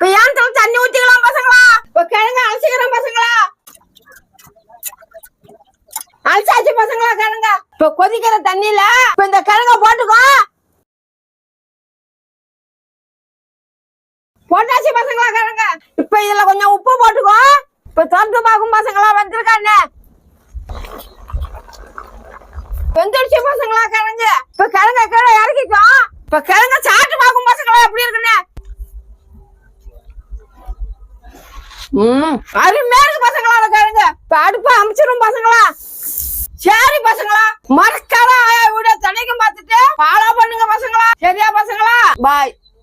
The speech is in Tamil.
இப்ப ஏன் தண்ணி ஊத்திக்கலாம் பசங்களா? இப்ப கிழங்கு அலசிக்கிறோம் பசங்களா. அலசாச்சு பசங்களா கிழங்க. இப்ப கொதிக்கிற தண்ணியில இப்ப இந்த கிழங்க போட்டுக்கோ. போட்டாச்சு பசங்களா கிழங்க. இப்ப இதுல கொஞ்சம் உப்பு போட்டுக்கோ. இப்ப திறந்து பார்க்கும் பசங்களா வந்திருக்கானே. வெந்துடுச்சு பசங்களா கிழங்கு. இப்ப கிழங்க கீழே இறக்கிக்கோ. இப்ப கிழங்க சாப்பிட்டு பார்க்கும் பசங்களா எப்படி இருக்குன்னு. அருமையா இருக்கு பசங்களா கிழங்கு. இப்ப அடுப்ப அமைச்சிரும் பசங்களா. சரி பசங்களா, மறக்காத வீடியோ தனிக்கும் பார்த்துட்டு ஃபாலோ பண்ணுங்க பசங்களா. சரியா பசங்களா? பாய்.